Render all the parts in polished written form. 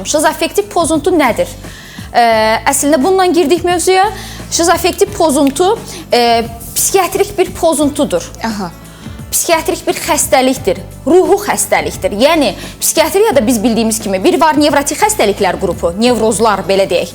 Şizoaffektiv pozuntu nədir? Əslində bununla girdik mövzuya. Şizoaffektiv pozuntu psixiatrik bir pozuntudur. Psixiatrik bir xəstəlikdir, ruhu xəstəlikdir. Yəni, psixiatriyada biz bildiyimiz kimi bir var nevrotik xəstəliklər qrupu, nevrozlar belə deyək.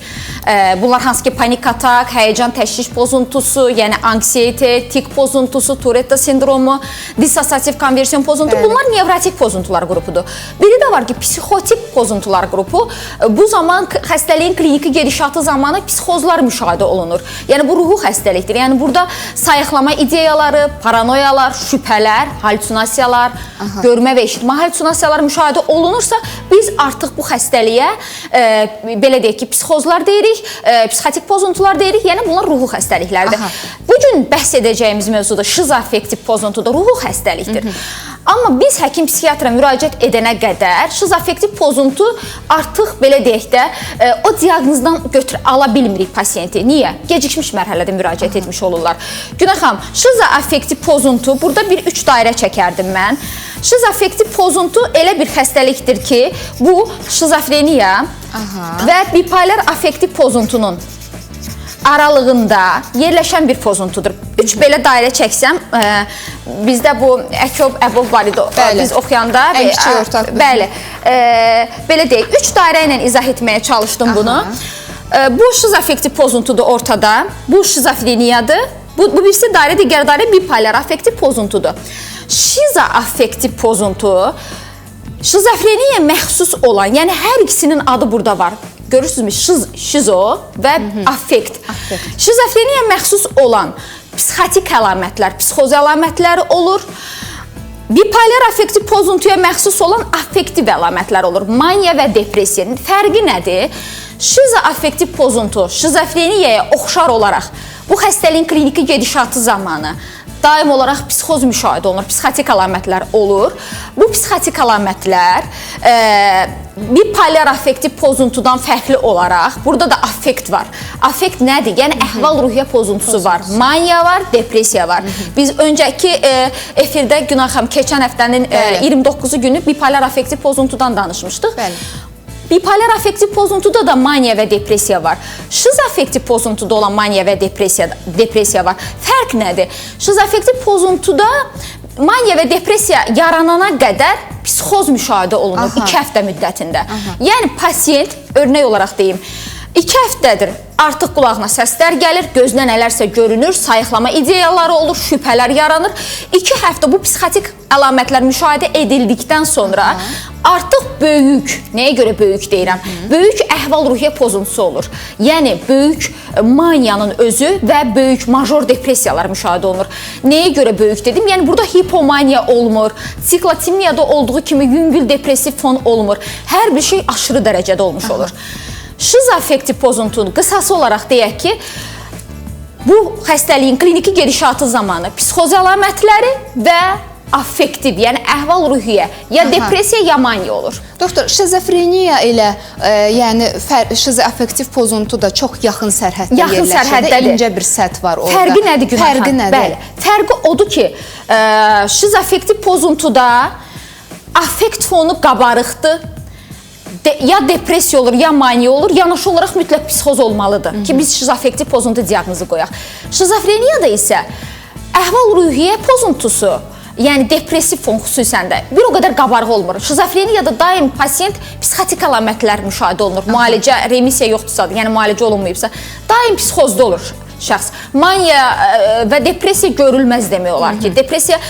Bunlar hansı ki, panik atak, həyəcan təşviş pozuntusu, yəni anksiyete, tik pozuntusu, Tourette sindromu, dissosiativ konversiyon pozuntu, bunlar nevrotik pozuntular qrupudur. Biri də var ki, psixotik pozuntular qrupu. Bu zaman xəstəliyin kliniki gedişatı zamanı psixozlar müşahidə olunur. Yəni, bu ruhu xəstəlikdir. Yəni, burada sayıqlama ideyaları, paranoyalar, şübhələr, halüsinasiyalar, görmə və eşitmə halüsinasiyalar müşahidə olunursa, biz artıq bu xəstəliyə, belə deyək ki, psixozlar deyirik, psixotik pozuntular deyirik, yəni bunlar ruhu xəstəliklərdir. Bugün bəhs edəcəyimiz mövzuda şizoaffektiv pozuntuda ruhu xəstəlikdir. Amma biz həkim psixiatra müraciət edənə qədər şizoaffektiv pozuntu artıq belə deyək də o diaqnozdan ala bilmirik pasiyenti. Niyə? Gecikmiş mərhələdə müraciət etmiş olurlar. Günay xanım, şizoaffektiv pozuntu, burada bir 3 dairə çəkərdim mən. Şizoaffektiv pozuntu elə bir xəstəlikdir ki, bu şizofreniya və bipolar affektiv pozuntunun aralığında yerləşən bir pozuntudur. 3 belə dairə çəksəm, bizdə bu Əbov var idi, biz oxuyanda. Bəli, belə deyək, 3 dairə ilə izah etməyə çalışdım bunu. Bu şizoaffektiv pozuntudur ortada, bu şizofreniyadır. Bu birisi dairə, digər dairə bipolar affektiv pozuntudur. Şizoaffektiv pozuntu, şizofreniya məxsus olan, yəni hər ikisinin adı burada var. Görürsünüzmü? Şizo və affekt. Şizofreniya məxsus olan psixotik əlamətlər, psixoz əlamətləri olur. Bipolar affektiv pozuntuya məxsus olan affektiv əlamətlər olur. Maniya və depressiyanın fərqi nədir? Şizoaffektiv pozuntu şizofreniyaya oxşar olaraq bu xəstəliyin kliniki gedişatı zamanı daim olaraq psixoz müşahidə olunur, psixotik əlamətlər olur. Bu psixotik əlamətlər bipolar affektiv pozuntudan fərqli olaraq, burada da affekt var. Affekt nədir? Yəni, əhval-ruhiyyə pozuntusu var, maniya var, depressiya var. Biz öncəki efirdə, Günay xanım, keçən həftənin 29-u günü bipolar affektiv pozuntudan danışmışdıq. Bipolar affektiv pozuntuda da maniya və depressiya var. Şizoaffektiv pozuntuda olan maniya və depressiya var. Fərq nədir? Şizoaffektiv pozuntuda maniya və depressiya yaranana qədər psixoz müşahidə olunur 2 həftə müddətində. Yəni, pasiyent, örnək olaraq deyim, 2 həftədir artıq qulağına səslər gəlir, gözünə nələrsə görünür, sayıqlama ideyaları olur, şübhələr yaranır. 2 həftə bu psixotik əlamətlər müşahidə edildikdən sonra artıq böyük, nəyə görə böyük deyirəm? Böyük əhval-ruhiyyə pozuntusu olur. Yəni, böyük maniyanın özü və böyük major depressiyalar müşahidə olunur. Nəyə görə böyük dedim? Yəni, burada hipomaniya olmur, siklotimiyada olduğu kimi yüngül depressiv fon olmur. Hər bir şey aşırı dərəcədə olmuş olur. Şizoaffektiv pozuntunun qısası olaraq deyək ki, bu xəstəliyin kliniki gedişatı zamanı psixoz əlamətləri və affektiv, yəni əhval-ruhiyyə, ya depressiya, ya maniya olur. Doktor, şizofreniya ilə, yəni şizoaffektiv pozuntu da çox yaxın sərhəddə yerləşir, incə bir səth var orada. Fərqi nədir Günay xanım? Fərqi nədir? Bəli, fərqi odur ki, şizoaffektiv pozuntuda affekt fonu qabarıqdır, ya depressiya olur, ya maniya olur, yanaşı olaraq mütləq psixoz olmalıdır ki, biz şizoaffektiv pozuntu diaqnozu qoyaq. Şizofreniyada isə əhval-ruhiyyə pozuntusu, yəni depressiv fon xüsusən də bir o qədər qabarıq olmur. Şizofreniyada daim pasiyent psixotik əlamətlər müşahidə olunur. Müalicə, remisiya yoxdursa, yəni müalicə olunmayıbsa, daim psixozda olur şəxs. Maniya və depressiya görülməz demək olar ki, depressiya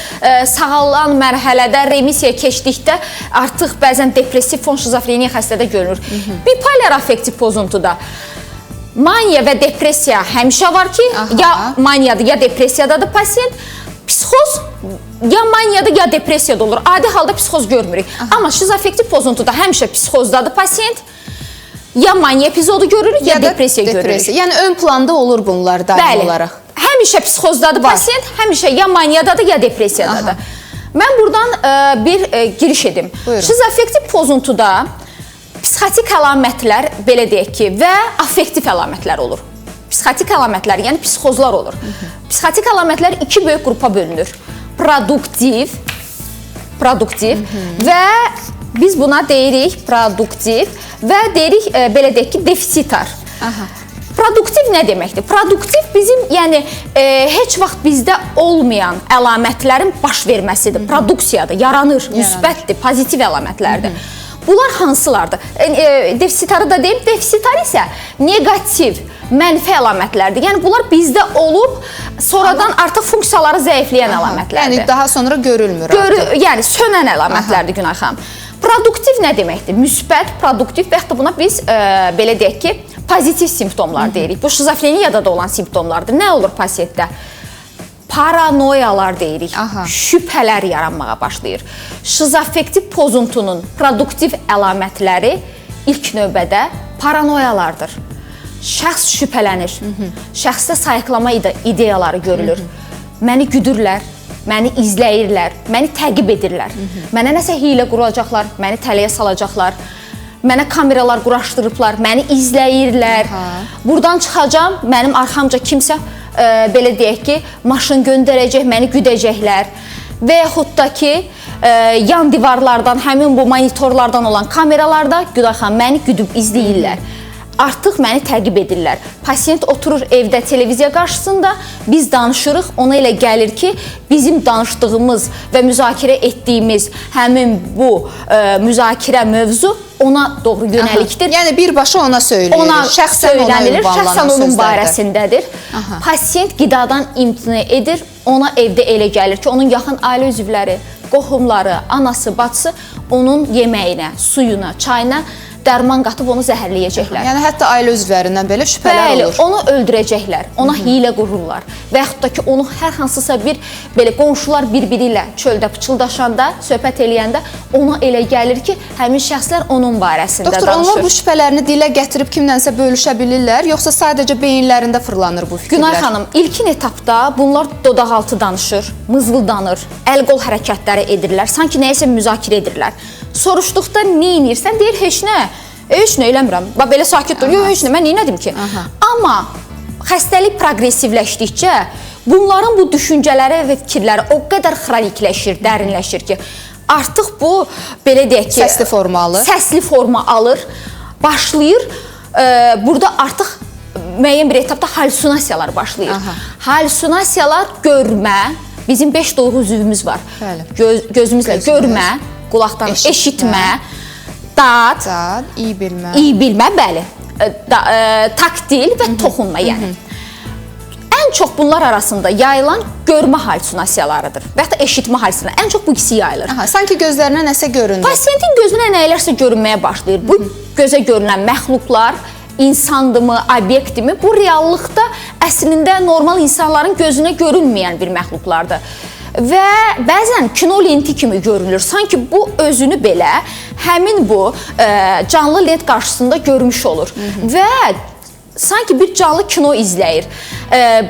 sağalan mərhələdə, remisiya keçdikdə artıq bəzən depressiv fon şizofreniya xəstədə görünür. Bipolar affektiv pozuntuda maniya və depressiya həmişə var ki, ya maniyadır, ya depressiyadadır pasiyent. Psixoz ya maniyada, ya depressiyada olur. Adi halda psixoz görmürük. Amma şizoaffektiv pozuntuda həmişə psixozdadır pasiyent. Ya maniya epizodu görürük, ya depressiya görürük. Yəni, ön planda olur bunlar daim olaraq. Həmişə psixozdadır pasiyent, həmişə ya maniyadadır, ya depressiyadadır. Mən buradan bir giriş edim. Şizoaffektiv pozuntuda psixotik əlamətlər, belə deyək ki, və affektiv əlamətlər olur. Psixotik əlamətlər, yəni psixozlar olur. Psixotik əlamətlər 2 böyük qrupa bölünür. Produktiv və biz buna deyirik produktiv və deyirik, belə deyək ki, defisitar. Produktiv nə deməkdir? Produktiv bizim, yəni heç vaxt bizdə olmayan əlamətlərin baş verməsidir. Produksiyadır, yaranır, müsbətdir, pozitiv əlamətlərdir. Bunlar hansılardır? Defisitarı da deyim, defisitar isə negativ, mənfi əlamətlərdir. Yəni bunlar bizdə olub, sonradan artıq funksiyaları zəifləyən əlamətlərdir. Yəni daha sonra görülmür. Yəni sönən əlamətlərdir Günay xanım. Produktiv nə deməkdir? Müsbət, produktiv və yaxud da buna biz belə deyək ki, pozitiv simptomlar deyirik. Bu şizofreniyada da olan simptomlardır. Nə olur pasiyentdə? Paranoyalar deyirik, şübhələr yaranmağa başlayır. Şizoaffektiv pozuntunun produktiv əlamətləri ilk növbədə paranoyalardır. Şəxs şübhələnir, şəxsdə sayıqlama ideyaları görülür. Məni güdürlər, məni izləyirlər, məni təqib edirlər. Mənə nəsə hiylə quracaqlar, məni tələyə salacaqlar. Mənə kameralar quraşdırıblar, məni izləyirlər. Buradan çıxacam, mənim arxamca kimsə, belə deyək ki, maşın göndərəcək, məni güdəcəklər. Və yaxud da ki, yan divarlardan, həmin bu monitorlardan olan kameralarda Güday xanım məni güdüb izləyirlər. Artıq məni təqib edirlər. Pasiyent oturur evdə televiziya qarşısında, biz danışırıq, ona elə gəlir ki, bizim danışdığımız və müzakirə etdiyimiz həmin bu müzakirə mövzu ona doğru yönəlikdir. Yəni birbaşa ona söyləyilir. Ona söylənilir, şəxsən onun barəsindədir. Pasiyent qidadan imtina edir, ona evdə elə gəlir ki, onun yaxın ailə üzvləri, qohumları, anası, bacısı onun yeməyinə, suyuna, çayına dərman qatıb onu zəhərləyəcəklər. Yəni hətta ailə üzvlərindən belə şübhələr olur. Onu öldürəcəklər, ona hiylə qururlar və yaxud da ki, onu hər hansısa bir belə qonşular bir-biri ilə çöldə pıçıldaşanda, söhbət eləyəndə ona elə gəlir ki, həmin şəxslər onun barəsində danışır. Doktor, onlar bu şübhələrini dilə gətirib kimlənsə bölüşə bilirlər, yoxsa sadəcə beyinlərində fırlanır bu fikirlər? Günay xanım, ilkin etapda bunlar dodaqaltı danışır, mızıldanır, əl-qol hərəkətləri edirlər, sanki nəyəsə müzakirə edirlər. Soruşduqda nə edirsən? Deyir, heç nə. Heç nə eləmirəm. Belə sakit dur. Yox, heç nə. Mən nə edim ki? Amma xəstəlik progressivləşdikcə bunların bu düşüncələri və fikirləri o qədər xronikləşir, dərinləşir ki, artıq bu, belə deyək ki, səsli forma alır. Səsli forma alır, başlayır. Burada artıq müəyyən bir etapda halüsinasiyalar başlayır. Halüsinasiyalar görmə, bizim 5 duyğu üzvümüz var. Gözümüzlə görmə, qulaqdan eşitmə, dad, iyi bilmə, bəli, taktil və toxunma, yəni. Ən çox bunlar arasında yayılan görmə halüsinasiyalarıdır və ya da eşitmə halüsinasiyaları. Ən çox bu ikisi yayılır. Sanki gözlərinə nəsə görünür. Pasiyentin gözünə nələrsə görünməyə başlayır. Bu gözə görünən məxluqlar insandımı, obyektimi, bu reallıqda əslində normal insanların gözünə görünməyən bir məxluqlardır. Və bəzən kino lenti kimi görünür. Sanki bu özünü belə həmin bu canlı lent qarşısında görmüş olur. Və sanki bir canlı kino izləyir.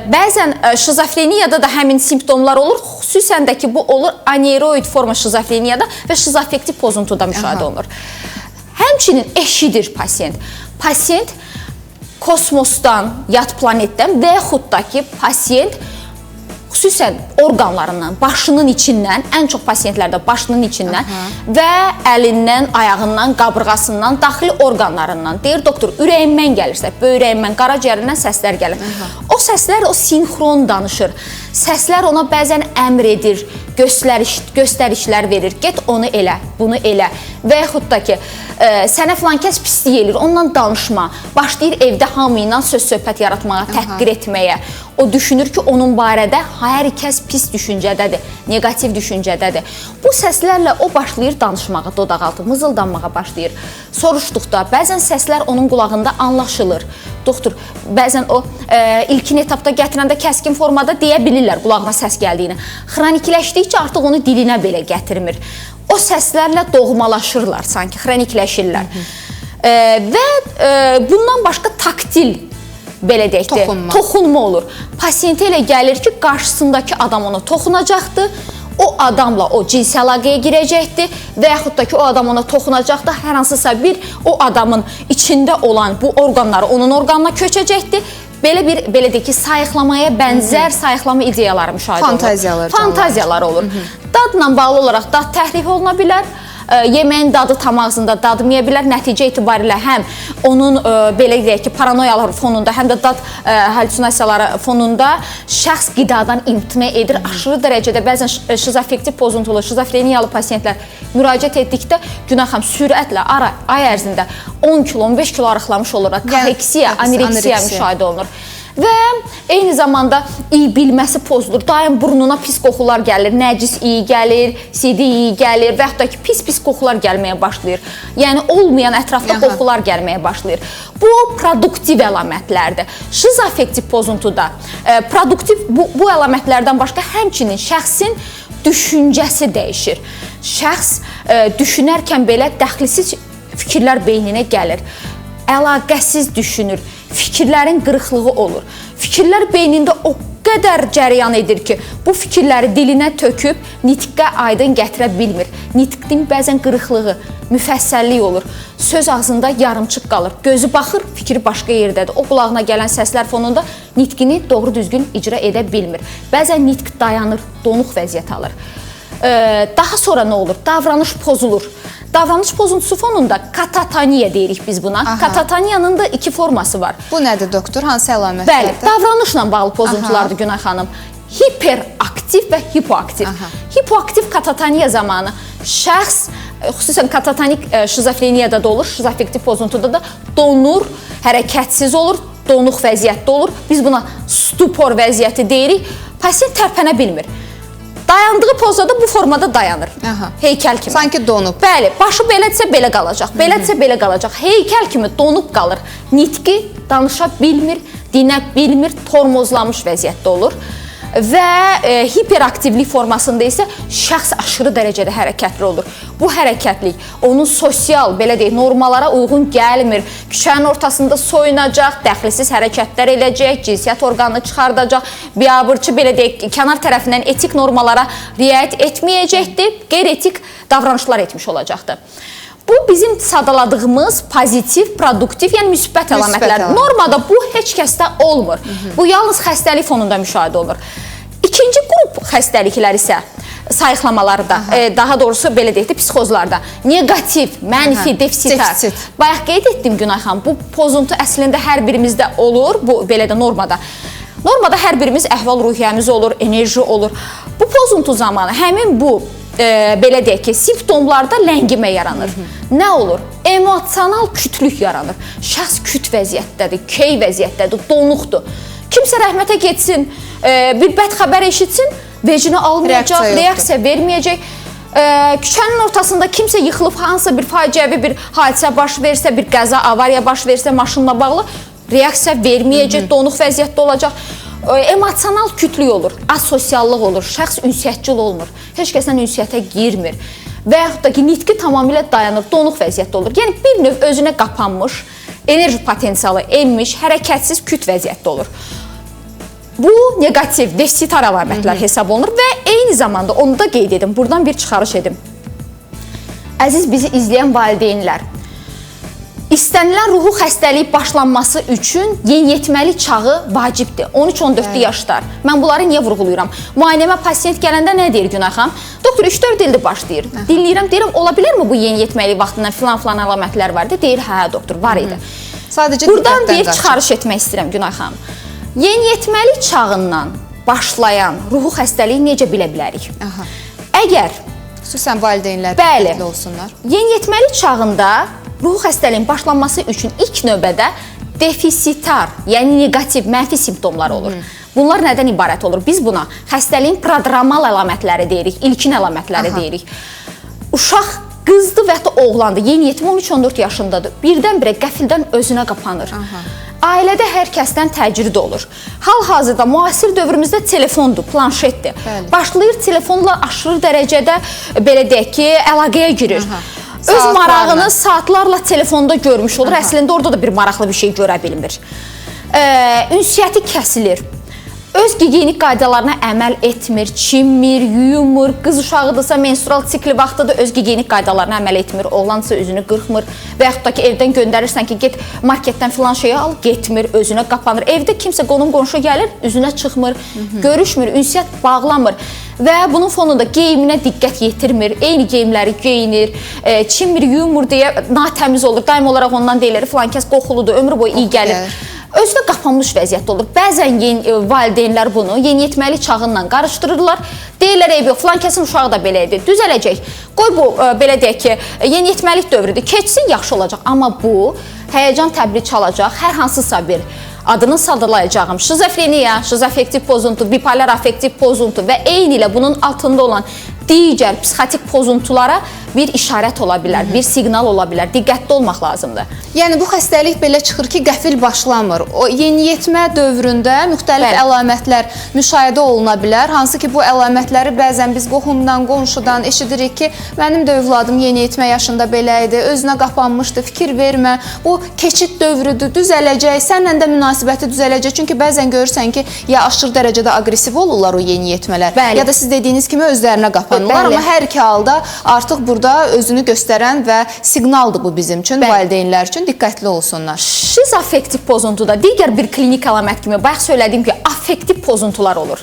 Bəzən şizofreniyada da həmin simptomlar olur. Xüsusən də ki, bu olur aneyroid forma şizofreniyada və şizoaffektiv pozuntuda müşahidə olunur. Həmçinin eşidir pasiyent. Pasiyent kosmosdan, yad planetdən və yaxud da ki, pasiyent xüsusən orqanlarından, başının içindən, ən çox pasiyentlərdə başının içindən və əlindən, ayağından, qabırğasından, daxili orqanlarından. Deyir, doktor, ürəyimdən gəlirsə, böyrəyimdən, qaraciyərindən səslər gəlir. O səslər, o sinxron danışır. Səslər ona bəzən əmr edir, göstərişlər verir. Get onu elə, bunu elə. Və yaxud da ki, sənə filan kəs pislik eləyir, onunla danışma. Başlayır evdə hamı ilə söz-söhbət yaratmağa, təhqir etməyə. O düşünür ki, onun barədə hər kəs pis düşüncədədir, negativ düşüncədədir. Bu səslərlə o başlayır danışmağa, dodaqaltı, mızıldanmağa başlayır. Soruşduqda bəzən səslər onun qulağında anlaşılır. Doktor, bəzən o ilkin etapda gətirəndə kəskin formada deyə bilirlər qulağına səs gəldiyini. Xronikləşdikcə artıq onu dilinə belə gətirmir. O səslərlə doğmalaşırlar sanki, xronikləşirlər. Və bundan başqa taktil, belə deyək də, toxunma olur. Pasiyentə elə gəlir ki, qarşısındakı adam ona toxunacaqdır, o adamla o cinsi əlaqəyə girəcəkdir və yaxud da ki, o adam ona toxunacaqdır, hər hansısa bir o adamın içində olan bu orqanları onun orqanına köçəcəkdir. Belə deyək ki, sayıqlamaya bənzər sayıqlama ideyaları müşahidə olunur. Fantaziyalar olur. Dadla bağlı olaraq dad təhrif oluna bilər. yeməyin dadı tam ağzında dadmaya bilər. Nəticə etibarilə həm onun belə deyək ki, paranoyalar fonunda, həm də dad halüsinasiyaları fonunda şəxs qidadan imtina edir. Aşırı dərəcədə bəzən şizoaffektiv pozuntulu, şizofreniyalı pasientlər müraciət etdikdə Günay xanım sürətlə ay ərzində 10 kilo, 15 kilo arıqlamış olur. Kaheksiya, anoreksiya müşahidə olunur. Və eyni zamanda iyi bilməsi pozulur. Daim burnuna pis qoxular gəlir, nəcis iyi gəlir, sidi iyi gəlir və yaxud da ki, pis qoxular gəlməyə başlayır. Yəni, olmayan ətrafda qoxular gəlməyə başlayır. Bu, produktiv əlamətlərdir. Şizoaffektiv pozuntuda bu əlamətlərdən başqa həmçinin şəxsin düşüncəsi dəyişir. Şəxs düşünərkən belə dəxlisiz fikirlər beyninə gəlir. Əlaqəsiz düşünür. Fikirlərin qırıqlığı olur. Fikirlər beynində o qədər cərəyan edir ki, bu fikirləri dilinə töküb nitqə aydın gətirə bilmir. Nitqin bəzən qırıqlığı, müfəssəllik olur. Söz ağzında yarımçıq qalır. Gözü baxır, fikri başqa yerdədir. O qulağına gələn səslər fonunda nitqini doğru düzgün icra edə bilmir. Bəzən nitq dayanır, donuq vəziyyət alır. Daha sonra nə olur? Davranış pozulur. Davranış pozuntusu fonunda katatoniya deyirik biz buna. Katatoniyanın da 2 forması var. Bu nədir doktor? Hansı əlamətlərdir? Bəli, davranışla bağlı pozuntulardır Günay xanım. Hiperaktiv və hipoaktiv. Hipoaktiv katatoniya zamanı şəxs, xüsusən katatonik şizofreniyada da olur, şizoaffektiv pozuntuda da donur, hərəkətsiz olur, donuq vəziyyətdə olur. Biz buna stupor vəziyyəti deyirik. Pasient tərpənə bilmir. Dayandığı pozda da bu formada dayanır. Heykəl kimi. Sanki donub. Bəli, başı belədirsə belə qalacaq, belədirsə belə qalacaq. Heykəl kimi donub qalır. Nitqi danışa bilmir, dinə bilmir, tormozlanmış vəziyyətdə olur. Və hiperaktivlik formasında isə şəxs aşırı dərəcədə hərəkətli olur. Bu hərəkətlik onun sosial, belə deyək, normalara uyğun gəlmir. Küçənin ortasında soyunacaq, dəxlisiz hərəkətlər eləyəcək, cinsiyyət orqanını çıxardacaq, biabırçı, belə deyək, kənar tərəfindən etik normalara riayət etməyəcəkdir, qeyri-etik davranışlar etmiş olacaqdır. Bu bizim sadaladığımız pozitiv, produktiv, yəni müsbət əlamətlərdir. Normada bu heç kəsdə olmur. Bu yalnız xəstəlik fonunda müşahidə olunur. İkinci qrup xəstəliklər isə sayıqlamalarda, daha doğrusu belə deyək də psixozlarda negativ, mənfi, defisit. Bayaq qeyd etdim Günay xanım, bu pozuntu əslində hər birimizdə olur, bu belə də normada. Normada hər birimiz əhval-ruhiyyəmiz olur, enerji olur. Bu pozuntu zamanı həmin bu belə deyək ki, simptomlarda ləngimə yaranır. Nə olur? Emosional kütlük yaranır. Şəxs küt vəziyyətdədir, key vəziyyətdədir, donuqdur. Kimsə rəhmətə getsin, bir bəd xəbər eşitsin, vecinə almayacaq, reaksiya verməyəcək. Küçənin ortasında kimsə yıxılıb, hansısa bir faciəvi bir hadisə baş versə, bir qəza, avariya baş versə, maşınla bağlı reaksiya verməyəcək, donuq vəziyyətdə olacaq. Emosional kütlük olur, asosiallıq olur, şəxs ünsiyyətcil olmur, heç kəslə ünsiyyətə girmir və yaxud da ki, nitqi tamamilə dayanır, donuq vəziyyətdə olur. Yəni, bir növ özünə qapanmış, enerji potensialı enmiş, hərəkətsiz küt vəziyyətdə olur. Bu, negativ, defisit əlamətlər hesab olunur və eyni zamanda onu da qeyd edim, buradan bir çıxarış edim. Əziz bizi izləyən valideynlər, İstənilən ruhu xəstəliyi başlanması üçün yeniyetməli çağı vacibdir. 13-14 yaşlar. Mən bunları niyə vurğuluyuram? Müayinəmə pasiyent gələndə nə deyir Günay xanım? Doktor, 3-4 ildir başlayır. Dinləyirəm, deyirəm, ola bilərmi bu yeniyetməli vaxtından filan əlamətlər vardı? Deyir, hə doktor, var idi. Buradan bir çıxarış etmək istəyirəm Günay xanım. Yeniyetməli çağından başlayan ruhu xəstəliyi necə bilə bilərik? Əgər xüsusən valideynlər diqqətli olsunlar. Yeniyetməli çağında ruhu xəstəliyin başlanması üçün ilk növbədə defisitar, yəni negativ, mənfi simptomlar olur. Bunlar nədən ibarət olur? Biz buna xəstəliyin prodromal əlamətləri deyirik, ilkin əlamətləri deyirik. Uşaq qızdır və ya da oğlandır, yeniyetmə 13-14 yaşındadır. Birdən-birə qəfildən özünə qapanır. Ailədə hər kəsdən təcrid olur. Hal-hazırda müasir dövrümüzdə telefondur, planşetdir. Başlayır telefonla aşırı dərəcədə, belə deyək ki, əlaqəyə girir. Öz marağını saatlarla telefonda görmüş olur. Əslində orada da bir maraqlı bir şey görə bilmir. Ünsiyyəti kəsilir. Öz gigiyenik qaydalarına əməl etmir, çimmir, yuyumur. Qız uşağıdırsa menstrual sikli vaxtıdır, öz gigiyenik qaydalarına əməl etmir. Oğlansa üzünü qırxmır və yaxud da ki, evdən göndərirsən ki, get marketdən filan şeyi al, getmir, özünə qapanır. Evdə kimsə qonum-qonşu gəlir, üzünə çıxmır, görüşmür, ünsiyyət bağlamır. və bunun fonunda geyiminə diqqət yetirmir, eyni geyimləri geyinir, çinmir, yumur deyə natəmiz olur. Daim olaraq ondan deyilir, filan kəs qoxuludur, ömrü boyu iyi gəlir. Özünə qapanmış vəziyyətdə olur. Bəzən valideynlər bunu yeniyetməlik çağı ilə qarışdırırlar. Deyirlər, eyb yox, filan kəsin uşağı da belə idi, düzələcək. Qoy bu, belə deyək ki, yeniyetməlik dövrüdür, keçsin, yaxşı olacaq. Amma bu, həyəcan təbili çalacaq, hər hansısa bir adını sadalayacağım şizofreniya, şizoafektiv pozuntu, bipolar affektiv pozuntu və eyni ilə bunun altında olan digər psixotik pozuntulara bir işarət ola bilər, bir siqnal ola bilər. Diqqətli olmaq lazımdır. Yəni bu xəstəlik belə çıxır ki, qəfil başlamır. O yeniyetmə dövründə müxtəlif əlamətlər müşahidə oluna bilər. Hansı ki, bu əlamətləri bəzən biz qohumdan, qonşudan eşidirik ki, mənim də övladım yeniyetmə yaşında belə idi, özünə qapanmışdı, fikir vermə, bu keçid dövrüdür, düzələcək, səninlə də münasibəti düzələcək. Çünki bəzən görürsən ki, ya aşırı dərəcədə aqressiv olurlar o yeniyetmələr, ya da siz dediyiniz kimi özlərinə qapanırlar. Amma hər iki halda artıq burada özünü göstərən və siqnaldır bu bizim üçün, valideynlər üçün diqqətli olsunlar. Şizoafektiv pozuntuda digər bir klinik əlamət kimi bayaq söylədiyim ki, affektiv pozuntular olur.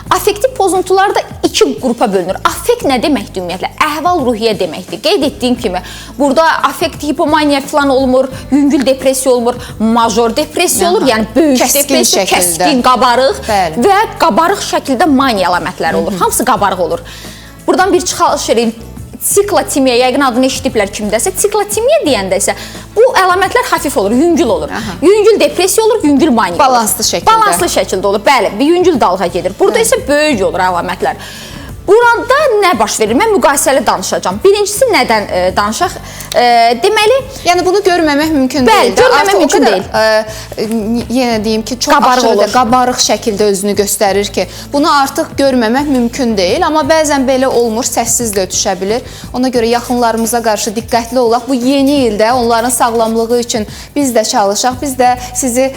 Affektiv pozuntular da iki qrupa bölünür. Affekt nə deməkdir ümumiyyətlə? Əhval-ruhiyyə deməkdir. Qeyd etdiyim kimi, burada affekt hipomaniya falan olmur, yüngül depressiya olmur, major depressiya olur, yəni böyük depressiya, kəskin, qabarıq və qabarıq şəkildə maniya əlamətləri olur. Hamısı qabarıq olur. Buradan bir çıxış edin. Siklotimiya, yəqin adını eşidiblər kimdəsə. Siklotimiya deyəndə isə bu əlamətlər xəfif olur, yüngül olur. Yüngül depressiya olur, yüngül maniya olur. Balanslı şəkildə. Balanslı şəkildə olur, bəli. Bir yüngül dalğa gedir. Burada isə böyük olur əlamətlər. Burada nə baş verir? Mən müqayisəli danışacağım. Birincisi nədən danışaq? Deməli, yəni bunu görməmək mümkün deyil. Bəli, görməmək mümkün deyil. Yenə deyim ki, çox aşırı qabarıq şəkildə özünü göstərir ki, bunu artıq görməmək mümkün deyil. Amma bəzən belə olmur, səssiz də ötüşə bilir. Ona görə yaxınlarımıza qarşı diqqətli olaq. Bu yeni ildə onların sağlamlığı üçün biz də çalışaq. Biz də sizi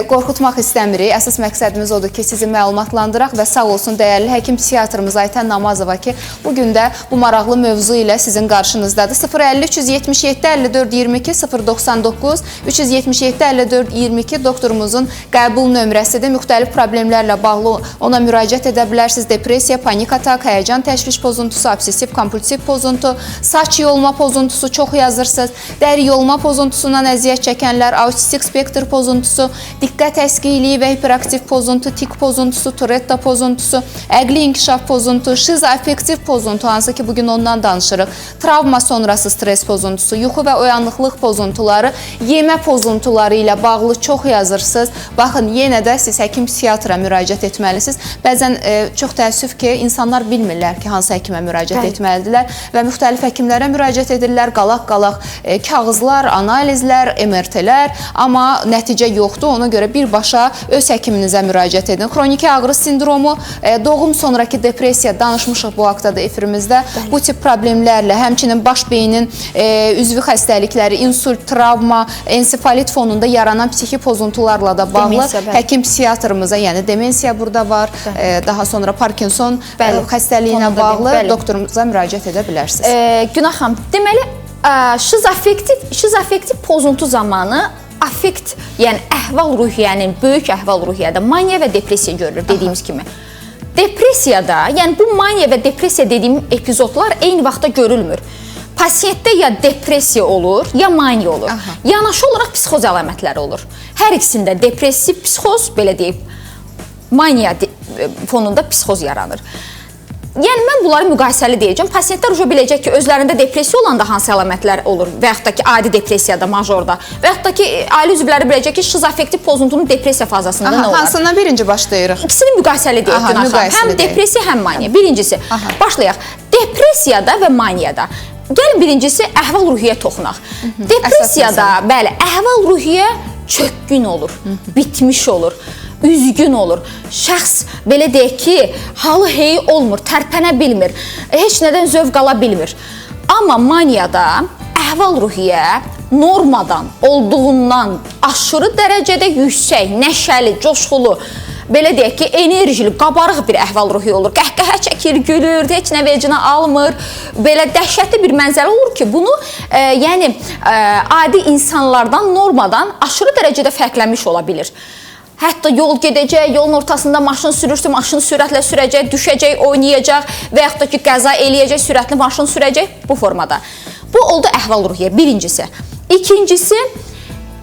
qorxutmaq istəmirik. Əsas məqsədimiz odur ki, sizi məlumatlandıraq və sağ olsun dəyərli həkim psixiatrımız Aytən Namazova ki, bugün də bu maraqlı mövzu ilə sizin qarşınızdadır. 050 377 54 22 099 377 54 22 doktorumuzun qəbul nömrəsidir. Müxtəlif problemlərlə bağlı ona müraciət edə bilərsiniz. Depressiya, panik atak, həyəcan təşviş pozuntusu, obsessiv kompulsiv pozuntu, saç yolma pozuntusu çox yazırsınız. Dəri yolma pozuntusundan əziyyət çəkənlər, autistik spektr pozuntusu, diqqət əskiliyi və hiperaktiv pozuntu, tik pozuntusu, Tourette pozuntusu, əqli inkişaf pozuntu, şizoafektiv pozuntu, hansı ki bugün ondan danışırıq, travma sonrası stres pozuntusu, yuxu və oyanıqlıq pozuntuları, yemə pozuntuları ilə bağlı çox yazırsınız. Baxın, yenə də siz həkim psixiatra müraciət etməlisiniz. Bəzən çox təəssüf ki, insanlar bilmirlər ki, hansı həkimə müraciət etməlidirlər və müxtəlif həkimlərə müraciət edirlər, qalaq-qalaq kağızlar, analizlər, MRT-lər, amma nəticə yoxdur. Ona görə birbaşa öz həkiminizə müraciət edin. Xroniki ağrı sindromu, doğum sonraki depressiya, danışmışıq bu haqda da efirimizdə. Bu tip problemlərlə, həmçinin baş beynin üzvü xəstəlikləri, insult, travma, ensefalit fonunda yaranan psixi pozuntularla da bağlı həkim psixiatrımıza, yəni demensiya burada var, daha sonra Parkinson xəstəliyinə bağlı doktorumuza müraciət edə bilərsiniz. Günah xanım, deməli, şizoafektiv pozuntu zamanı affekt, yəni əhval-ruhiyyənin, böyük əhval-ruhiyyədə maniya və depressiya görülür, dediyimiz kimi. Depressiyada, yəni bu maniya və depressiya dediyim epizodlar eyni vaxtda görülmür. Pasiyentdə ya depressiya olur, ya maniya olur. Yanaşı olaraq psixoz əlamətləri olur. Hər ikisində depressiv psixoz, belə deyib, maniya fonunda psixoz yaranır. Yəni, mən bunları müqayisəli deyəcəm. Pasiyentlər biləcək ki, özlərində depressiya olanda hansı əlamətlər olur və yaxud da ki, adi depressiyada, majorda və yaxud da ki, ailə üzvləri biləcək ki, şizoafektiv pozuntunun depressiya fazasında nə olar? Hansından birinci başlayırıq? İkisini müqayisəli deyək, Günah xanım. Həm depressiya, həm maniya. Birincisi, başlayaq. Depressiyada və maniyada. Gəlin birincisi, əhval-ruhiyyə toxunaq. Depressiyada, bəli, əhval-ruhiyyə çökkün olur, bitmiş olur, üzgün olur. Şəxs, belə deyək ki, halı heyi olmur, tərpənə bilmir, heç nədən zövq ala bilmir. Amma maniyada əhval-ruhiyyə normadan, olduğundan aşırı dərəcədə yüksək, nəşəli, coşqulu, belə deyək ki, enerjili, qabarıq bir əhval-ruhiyyə olur. Qəhqəhə çəkir, gülür, heç nə vecinə almır. Belə dəhşətli bir mənzərə olur ki, bunu yəni adi insanlardan, normadan aşırı dərəcədə fərqlənmiş ola bilir. Hətta yol gedəcək, yolun ortasında maşın sürürsə, maşını sürətlə sürəcək, düşəcək, oynayacaq və yaxud da ki, qəza eləyəcək, sürətli maşın sürəcək bu formada. Bu oldu əhval-ruhiyyə, birincisi. İkincisi,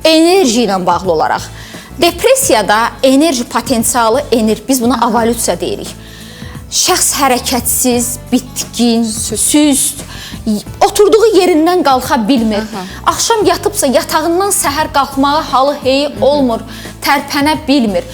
enerji ilə bağlı olaraq. Depressiyada enerji potensialı, biz buna evolyusiya deyirik. Şəxs hərəkətsiz, bitkin, süst, oturduğu yerindən qalxa bilmir. Axşam yatıbsa yatağından səhər qalxmağa halı heyi olmur, tərpənə bilmir.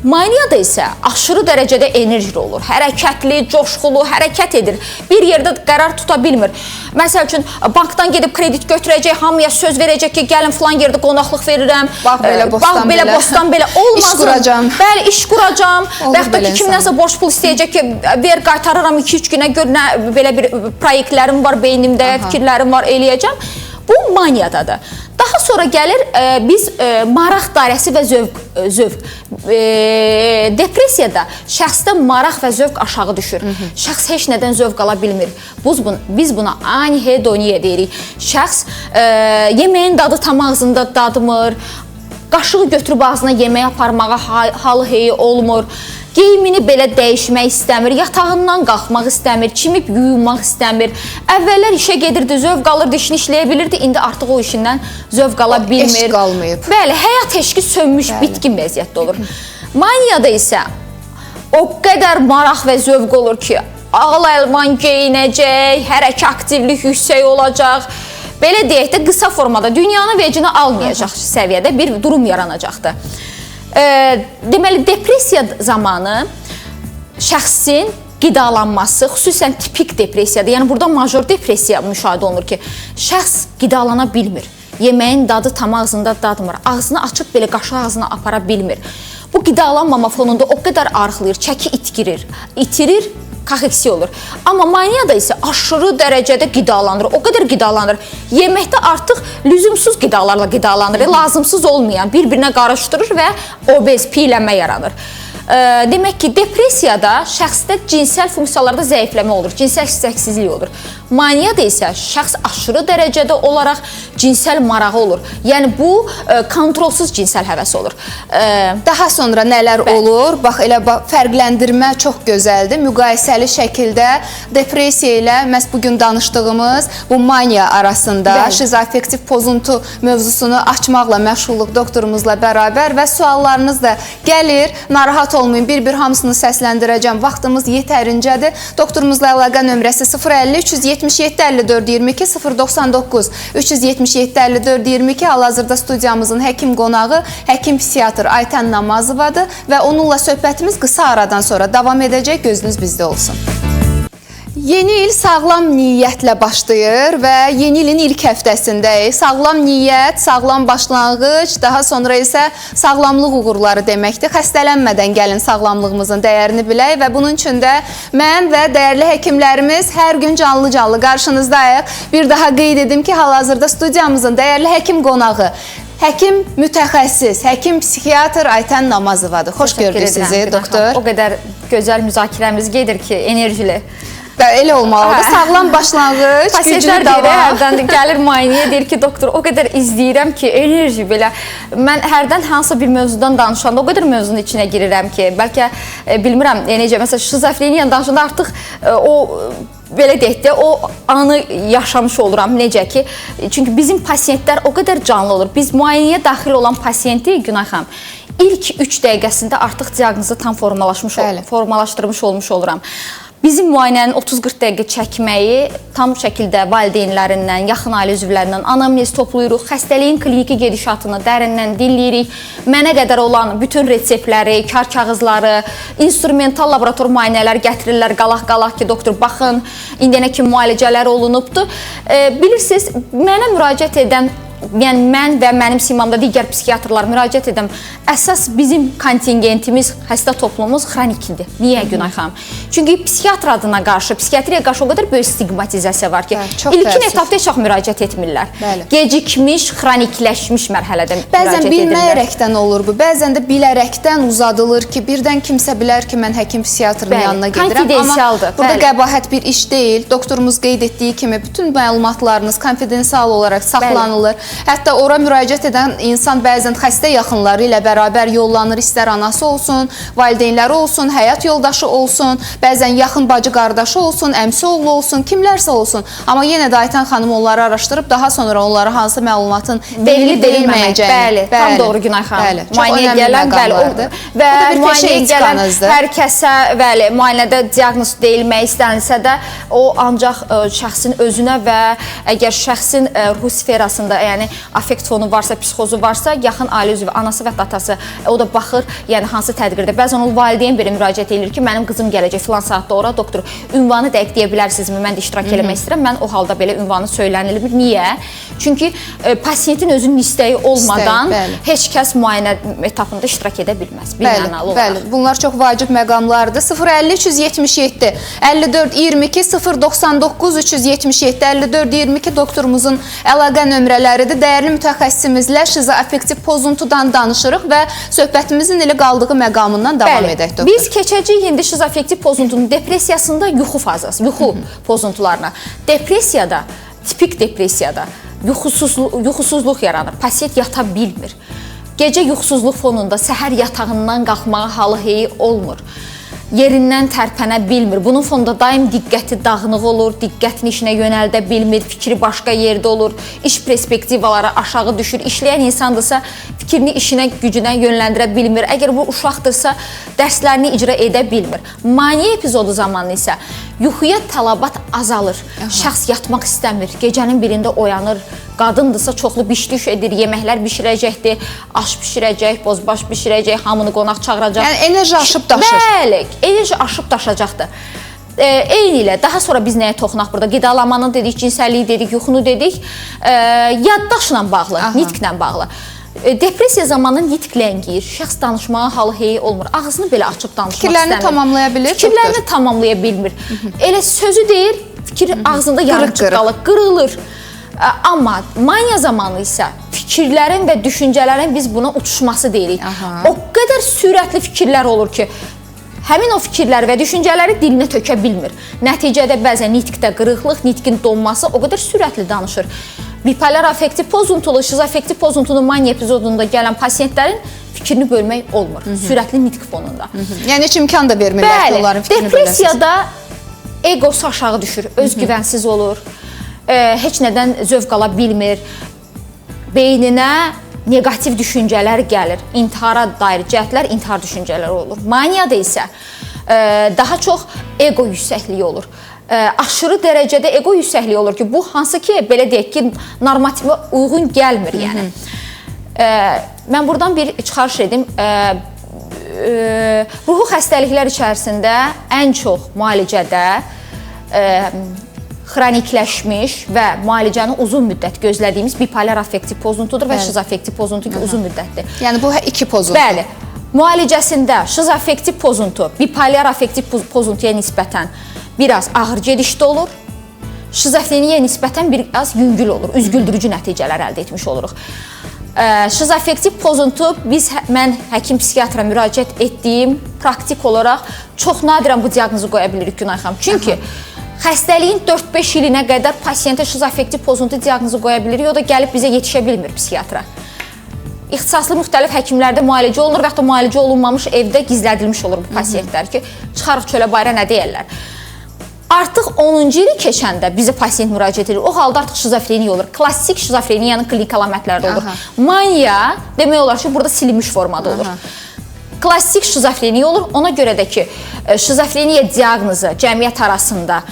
Maniyada isə aşırı dərəcədə enerjili olur. Hərəkətli, coşqulu, hərəkət edir. Bir yerdə qərar tuta bilmir. Məsəl üçün, bankdan gedib kredit götürəcək, hamıya söz verəcək ki, gəlin filan yerdə qonaqlıq verirəm. Bax belə, bostan belə. Olmazın. İş quracam. Bəli, iş quracam. Və yaxud da ki, kimdənsə borc pul istəyəcək ki, ver, qaytarıram 2-3 günə gör, belə bir proyektlərim var beynimdə, fikirlərim var, eləyəcəm. Bu maniyadadır. Daha sonra gəlir biz maraq dairəsi və zövq. Depressiyada şəxsdə maraq və zövq aşağı düşür. Şəxs heç nədən zövq ala bilmir. Biz buna anhedoniya deyirik. Şəxs yeməyin dadı tam ağzında dadmır, qaşığı götürüb ağzına yemək aparmağa halı heyi olmur. Geyimini belə dəyişmək istəmir, yatağından qalxmaq istəmir, çimib yuyunmaq istəmir. Əvvəllər işə gedirdi, zövq alırdı, işini işləyə bilirdi, indi artıq o işindən zövq ala bilmir. Eşq qalmayıb. Bəli, həyat eşqi sönmüş, bitkin vəziyyətdə olur. Maniyada isə o qədər maraq və zövq olur ki, ağla-əlvan geyinəcək, hərəkət aktivlik yüksək olacaq. Belə deyək də, qısa formada dünyanın vecinə almayacaq səviyyədə bir durum yaranacaqdır. Deməli, depressiya zamanı şəxsin qidalanması, xüsusən tipik depressiyada, yəni burada major depressiya müşahidə olunur ki, şəxs qidalana bilmir, yeməyin dadı tam ağzında dadmır, ağzını açıb belə qaşı ağzına apara bilmir. Bu qidalanmama fonunda o qədər arıqlayır, çəki itirir, kaheksiya olur. Amma maniyada isə aşırı dərəcədə qidalanır, o qədər qidalanır. Yeməkdə artıq lüzumsuz qidalarla qidalanır, lazımsız olmayan bir-birinə qarışdırır və obez, piylənmə yaranır. Demək ki, depressiyada şəxsdə cinsəl funksiyalarda zəifləmə olur, cinsəl istəksizlik olur. Maniyada isə şəxs aşırı dərəcədə olaraq cinsəl marağı olur. Yəni bu kontrolsuz cinsəl həvəsi olur. Daha sonra nələr olur? Bax, elə fərqləndirmə çox gözəldir. Müqayisəli şəkildə depressiya ilə məhz bugün danışdığımız bu maniya arasında şizoaffektiv pozuntu mövzusunu açmaqla məşğulluq doktorumuzla bərabər və suallarınız da gəlir. Narahat olmayın, bir-bir hamısını səsləndirəcəm. Vaxtımız yetərincədir. Doktorumuzla əlaqə nömrəsi 050-377-54-22, 099-377-54-22. Hal-hazırda studiyamızın həkim qonağı, həkim psixiatr Aytən Namazovadır və onunla söhbətimiz qısa aradan sonra davam edəcək. Gözünüz bizdə olsun. Yeni il sağlam niyyətlə başlayır və yeni ilin ilk həftəsindəyik. Sağlam niyyət, sağlam başlanğıc, daha sonra isə sağlamlıq uğurları deməkdir. Xəstələnmədən gəlin sağlamlığımızın dəyərini bilək və bunun üçün də mən və dəyərli həkimlərimiz hər gün canlı-canlı qarşınızdayıq. Bir daha qeyd edim ki, hal-hazırda studiyamızın dəyərli həkim qonağı, həkim mütəxəssis, həkim psixiatr Aytən Namazovadır. Xoş gördük sizi, doktor. O qədər gözəl müzakirəmiz gedir ki, enerjili. Elə olmalıdır. Sağlam başlanğıc, güclü davam. Hərdən gəlir müayinəyə, deyir ki, doktor, o qədər izləyirəm ki, enerji belə. Mən hərdən hansısa bir mövzudan danışanda o qədər mövzunun içinə girirəm ki, bəlkə bilmirəm, necə, məsələn, şizofreniya danışanda artıq o belə deyək də, o anı yaşamış oluram, necə ki, çünki bizim pasiyentlər o qədər canlı olur. Biz müayinəyə daxil olan pasiyenti, Günay xanım, ilk 3 dəqiqəsində artıq diaqnozu tam formalaşdırmış olmuş oluram. Bizim müayinənin 30-40 dəqiqə çəkməyi tam şəkildə valideynlərindən, yaxın ailə üzvlərindən anamnez toplayırıq, xəstəliyin kliniki gedişatını dərindən dinləyirik. Mənə qədər olan bütün reseptləri, kar kağızları, instrumental laborator müayinələr gətirirlər, qalaq-qalaq ki, doktor, baxın, indiyənə kimi müalicələr olunubdur. Bilirsiniz, mənə müraciət edən, yəni mən və mənim simamda digər psixiatrlar müraciət edən əsas bizim kontingentimiz, xəstə toplumumuz xroniklidir. Niyə, Günay xanım? Çünki psixiatr adına qarşı, psixiatriyaya qarşı o qədər böyük stigmatizasiya var ki, ilkin etapda heç vaxt müraciət etmirlər. Gecikmiş, xronikləşmiş mərhələdə müraciət edirlər. Bəzən bilməyərəkdən olur bu, bəzən də bilərəkdən uzadılır ki, birdən kimsə bilər ki, mən həkim psixiatrın yanına gedirəm. Amma burada qəbahət bir iş deyil. Doktorumuz qeyd etdiyi kimi bütün məlumatlarınız konfidensial olaraq saxlanılır. Hətta ora müraciət edən insan bəzən xəstə yaxınları ilə bərabər yollanır, istər anası olsun, valideynləri olsun, həyat yoldaşı olsun, bəzən yaxın bacı qardaşı olsun, əmsi oğlu olsun, kimlərsə olsun. Amma yenə də Aytan xanım onları araşdırıb daha sonra onlara hansı məlumatın verilməyəcəyini. Bəli, tam doğru Günay xanım. Çox önəmli məqamlardır. Və müayinəyə gələn hər kəsə, bəli, müayinədə diaqnoz deyilmək istənilsə də, o ancaq şəxsin özünə və əgər şəxsin ruh sferasında, yəni affekt fonu varsa, psixozu varsa, yaxın ailə üzvü, anası və atası, o da baxır, yəni hansı tədbirdə. Bəzən o valideyn belə müraciət edir ki, mənim qızım gələcək filan saatda ora, doktor, ünvanı dəqiq deyə bilərsinizmi? Mən də iştirak eləmək istəyirəm. Mən o halda belə ünvanı söylənilmir. Niyə? Çünki pasiyentin özünün istəyi olmadan heç kəs müayinə etapında iştirak edə bilməz. Bilmənalı olaraq. Bəli, bunlar çox vacib məqamlardır. 050 377 54 22 099 377 54 22 doktorumuzun əlaqə nömrələridir. Dəyərli mütəxəssisimizlə şizoaffektiv pozuntudan danışırıq və söhbətimizin elə qaldığı məqamından davam edək, doktor. Biz keçəcəyik indi şizoaffektiv pozuntunun depressiyasında yuxu fazası, yuxu pozuntularına. Depressiyada, tipik depressiyada yuxusuzluq yaranır. Pasiyent yata bilmir. Gecə yuxusuzluq fonunda səhər yatağından qalxmağa halı heyi olmur. Yerindən tərpənə bilmir. Bunun fonunda daim diqqəti dağınıq olur, diqqətini işinə yönəldə bilmir, fikri başqa yerdə olur, iş perspektivaları aşağı düşür. İşləyən insandırsa fikrini işinə, gücünə yönləndirə bilmir. Əgər bu uşaqdırsa dərslərini icra edə bilmir. Maniya epizodu zamanı isə yuxuya tələbat azalır. Şəxs yatmaq istəmir, gecənin birində oyanır. Qadındırsa çoxlu biş-düş edir, yeməklər bişirəcəkdir, aş bişirəcək, bozbaş bişirəcək, hamını qonaq çağıracaq. Yəni enerji aşıb daşır. Bəli, enerji aşıb daşacaqdır. Eyni ilə daha sonra biz nəyə toxunaq burada? Qidalanmanı dedik, cinsəlliyi dedik, yuxunu dedik. Yaddaşla bağlı, nitqlə bağlı. Depressiya zamanı nitq ləngiyir, şəxs danışmağa halı heyi olmur, ağzını belə açıb danışmaq istəmir. Fikirlərini tamamlaya bilir. Fikirlərini tamamlaya bilmir. Elə sözü deyir, fikir ağzında yarıcıq qalır, qırılır. Amma maniya zamanı isə fikirlərin və düşüncələrin biz buna uçuşması deyirik. O qədər sürətli fikirlər olur ki, həmin o fikirləri və düşüncələri dilinə tökə bilmir. Nəticədə bəzən nitqdə qırıqlıq, nitqin donması o qədər sürətli danışır. Bipolar affektiv pozuntulu, şizoaffektiv pozuntunun maniya epizodunda gələn pasiyentlərin fikrini bölmək olmur. Sürətli nitq fonunda. Yəni heç imkan da vermirlər ki, onların fikrini böləsiniz. Depressiyada egosu aşağı düşür, özgüvənsiz olur. Heç nədən zövq ala bilmir, beyninə negativ düşüncələr gəlir, intihara dair cəhdlər, intihar düşüncələri olur. Maniyada isə daha çox ego yüksəkliyi olur. Aşırı dərəcədə ego yüksəkliyi olur ki, bu hansı ki, belə deyək ki, normativə uyğun gəlmir. Yəni. Mən buradan bir çıxarış edim. Ruhu xəstəliklər içərisində ən çox müalicədə xronikləşmiş və müalicəni uzun müddət gözlədiyimiz bipolar affektiv pozuntudur və şizoaffektiv pozuntu ki, uzun müddətdir. Yəni bu iki pozuntu. Bəli. Müalicəsində şizoaffektiv pozuntu bipolar affektiv pozuntuya nisbətən biraz ağır gedişdə olur. Şizofreniya nisbətən biraz yüngül olur. Üzgüldürücü nəticələr əldə etmiş oluruq. Şizoaffektiv pozuntu mən həkim psixiatra müraciət etdiyim praktik olaraq çox nadirən bu diaqnozu qoya bilirik Günay xanım. Çünki xəstəliyin 4-5 ilinə qədər pasiyentə şizoaffektiv pozuntu diaqnozu qoya bilirik, o da gəlib bizə yetişə bilmir psixiatra. İxtisaslı müxtəlif həkimlərdə müalicə olunur və yaxud da müalicə olunmamış evdə gizlədilmiş olur bu pasiyentlər ki, çıxarıq çölə bayra nə deyərlər. Artıq 10-cu ili keçəndə bizə pasiyent müraciət edir, o halda artıq şizofreniya olur. Klassik şizofreniyanın klinik əlamətləri olur. Maniya demək olar ki, burada silinmiş formada olur. Klassik şizofreniya olur. Ona görə də ki, şizofreniya diaqnozu cəmiyyət arasında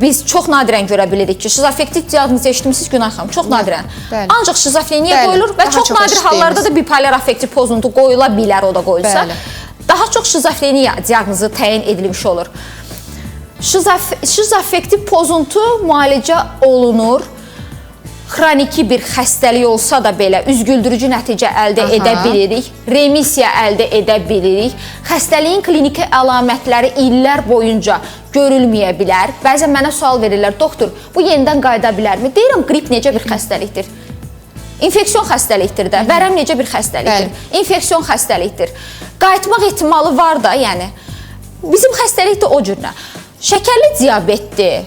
biz çox nadirən görə bilirik ki, şizoaffektiv diaqnozu eşitmişsiniz Günay xanım, çox nadirən. Ancaq şizofreniya qoyulur və çox nadir hallarda da bipolar affektiv pozuntu qoyula bilər, o da qoyulsa. Daha çox şizofreniya diaqnozu təyin edilmiş olur. Şizoaffektiv pozuntu müalicə olunur. Xroniki bir xəstəlik olsa da belə üzgüldürücü nəticə əldə edə bilirik, remisiya əldə edə bilirik. Xəstəliyin kliniki əlamətləri illər boyunca görülməyə bilər. Bəzən mənə sual verirlər, doktor, bu yenidən qayıda bilərmi? Deyirəm, qrip necə bir xəstəlikdir? İnfeksion xəstəlikdir də, vərəm necə bir xəstəlikdir? İnfeksion xəstəlikdir. Qayıtmaq ehtimalı var da, yəni. Bizim xəstəlik də o cürlə. Şəkərli diabetdir,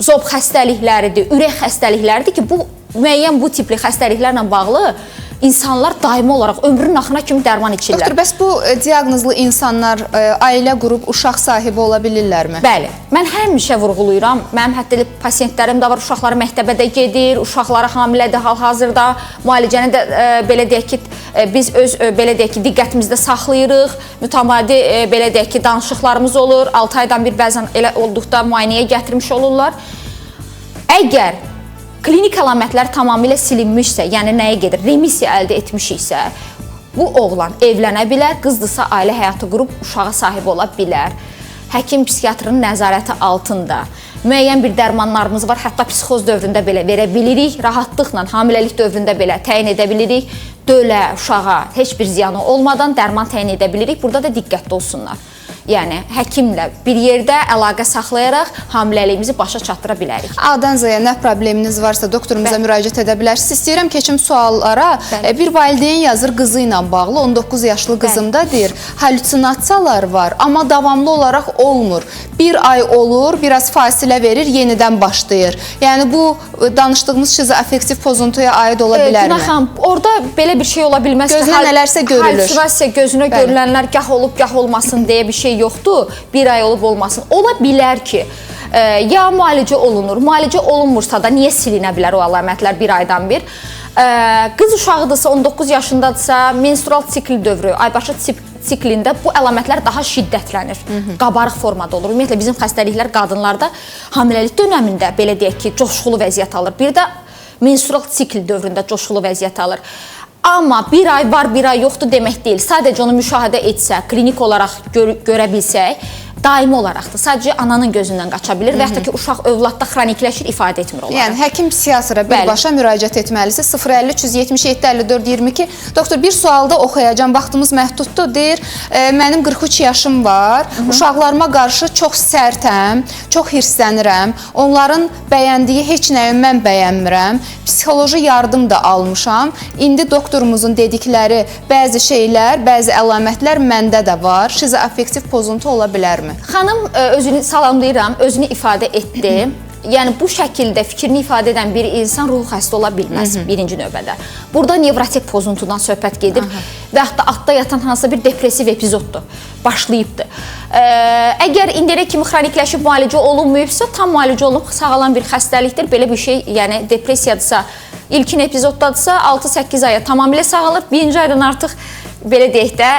zob xəstəlikləridir, ürək xəstəlikləridir ki, bu müəyyən bu tipli xəstəliklərlə bağlı insanlar daimi olaraq ömrünün axırına kimi dərman içirlər. Doktor, bəs bu diaqnozlu insanlar ailə qurub uşaq sahibi ola bilirlərmi? Bəli. Mən həmişə vurğulayıram. Mənim hətta pasiyentlərim də var, uşaqları məktəbə də gedir, uşaqları hamilədir hal-hazırda. Müalicəni də belə deyək ki, biz öz belə deyək ki, diqqətimizdə saxlayırıq. Mütəmadi belə deyək ki, danışıqlarımız olur. 6 aydan bir bəzən elə olduqda müayinəyə gətirmiş olurlar. Əgər klinik əlamətlər tamamilə silinmişsə, yəni nəyə gedir? Remisiya əldə etmişiksə, bu oğlan evlənə bilər, qızdırsa ailə həyatı qurub uşağa sahib ola bilər. Həkim psixiatrın nəzarəti altında müəyyən bir dərmanlarımız var, hətta psixoz dövründə belə verə bilirik, rahatlıqla hamiləlik dövründə belə təyin edə bilirik. Dölə, uşağa heç bir ziyanı olmadan dərman təyin edə bilirik. Burada da diqqətli olsunlar. Yəni həkimlə bir yerdə əlaqə saxlayaraq hamiləliyimizi başa çatdıra bilərik. A-dan Z-yə nə probleminiz varsa doktorumuza müraciət edə bilərsiniz. İstəyirəm keçim suallara. Bir valideyn yazır qızı ilə bağlı, 19 yaşlı qızımda deyir, halüsinasiyalar var, amma davamlı olaraq olmur. Bir ay olur, biraz fasilə verir, yenidən başlayır. Yəni bu danışdığımız şizoafektiv pozuntuya aid ola bilərmi? Günah xanım, orada belə bir şey ola bilməz. Gözünə nələrsə görülür. Halüsinasiya gözünə görülənlər gah olub, gah olmasın deyə bir şey yoxdur. Bir ay olub olmasın. Ola bilər ki, ya müalicə olunur. Müalicə olunmursa da niyə silinə bilər o əlamətlər bir aydan bir? Qız uşağıdırsa, 19 yaşındadırsa, menstrual sikl dövrü, aybaşı siklində bu əlamətlər daha şiddətlənir. Qabarıq formada olur. Ümumiyyətlə bizim xəstəliklər qadınlarda hamiləlik dönəmində belə deyək ki, coşqulu vəziyyət alır. Bir də menstrual sikl dövründə coşqulu vəziyyət alır. Amma bir ay var, bir ay yoxdur demək deyil. Sadəcə onu müşahidə etsə, klinik olaraq görə bilsək, daimi olaraqdır. Sadəcə ananın gözündən qaça bilir və yaxud da ki, uşaq övladda xronikləşir, ifadə etmir onları. Yəni, həkim psixiatra birbaşa müraciət etməlisiniz. 050-377-54-22. Doktor, bir sualda oxuyacağım, vaxtımız məhduddur. Deyir, mənim 43 yaşım var, uşaqlarıma qarşı çox sərtəm, çox hirslənirəm, onların bəyəndiyi heç nəyi mən bəyənmirəm, psixoloji yardım da almışam. İndi doktorumuzun dedikləri bəzi şeylər, bəzi əlamətlər məndə də var. Şizoafektiv pozuntu ola bilərmi? Xanım özünü salamlayıram, özünü ifadə etdi. Yəni bu şəkildə fikrini ifadə edən bir insan ruhu xəstə ola bilməz birinci növbədə. Burada nevrotik pozuntudan söhbət gedir və yaxud da altda yatan hansısa bir depressiv epizoddur, başlayıbdır. Əgər indiyənə kimi xronikləşib müalicə olunmayıbsa, tam müalicə olunub sağalan bir xəstəlikdir. Belə bir şey, yəni depressiyadırsa, ilkin epizoddadırsa 6-8 aya tamamilə sağalır. Birinci aydan artıq belə deyək də,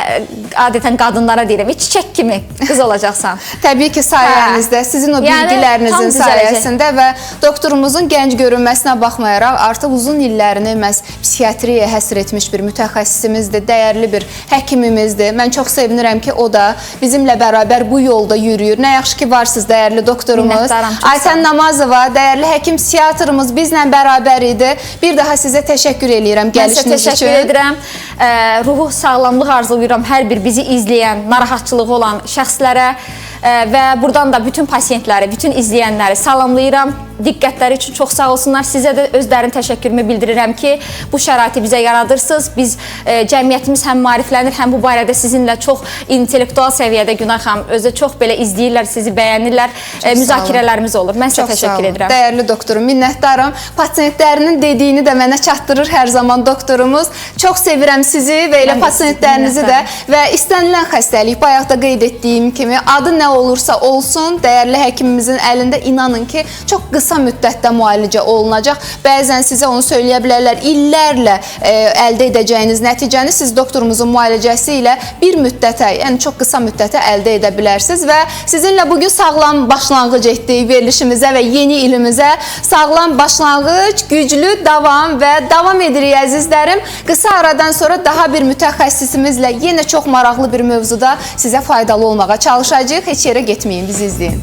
adətən qadınlara deyirəm, çiçək kimi qız olacaqsan. Təbii ki, sayənizdə, sizin o bilgilərinizin sayəsində və doktorumuzun gənc görünməsinə baxmayaraq, artıq uzun illərini məhz psixiatriyaya həsr etmiş bir mütəxəssisimizdir, dəyərli bir həkimimizdir. Mən çox sevinirəm ki, o da bizimlə bərabər bu yolda yürüyür. Nə yaxşı ki, varsınız, dəyərli doktorumuz. Aysən Namazova, dəyərli həkim psixiatrımız bizlə bərabər idi. Bir daha sizə təşəkkür edirəm gəlişiniz üçün. Mən sizə təşəkkür edirəm. Ruhu sağlamlıq arzulayıram hər bir bizi izləyən, narahatçılığı olan şəxslərə və buradan da bütün pasiyentləri, bütün izləyənləri salamlayıram. Diqqətləri üçün çox sağ olsunlar. Sizə də öz dərin təşəkkürümü bildirirəm ki, bu şəraiti bizə yaradırsınız. Biz cəmiyyətimiz həm maariflənir, həm bu barədə sizinlə çox intellektual səviyyədə Günay xanım özü çox belə izləyirlər, sizi bəyənirlər. Müzakirələrimiz olur. Mən sizə təşəkkür edirəm. Dəyərli doktorum, minnətdarım. Pasiyentlərinin dediyini də mənə çatdırır hər zaman doktorumuz. Çox sevirəm sizi və elə pasiyentlərinizi də və istənilən xəstəlik, bayaq da qeyd etdiyim kimi, adı nə olursa olsun, dəyərli həkimimizin əlində inanın ki, çox qısa müddətdə müalicə olunacaq. Bəzən sizə onu söyləyə bilərlər, illərlə əldə edəcəyiniz nəticəni siz doktorumuzun müalicəsi ilə bir müddətə, yəni çox qısa müddətə əldə edə bilərsiniz və sizinlə bugün sağlam başlanğıc etdik verilişimizə və yeni ilimizə. Sağlam başlanğıc, güclü davam və davam edirik əzizlərim. Qısa aradan sonra daha bir mütəxəssisimizlə yenə çox maraqlı bir mövzuda sizə faydalı olmağa çalışacağıq. Heç yerə getməyin, bizi izləyin.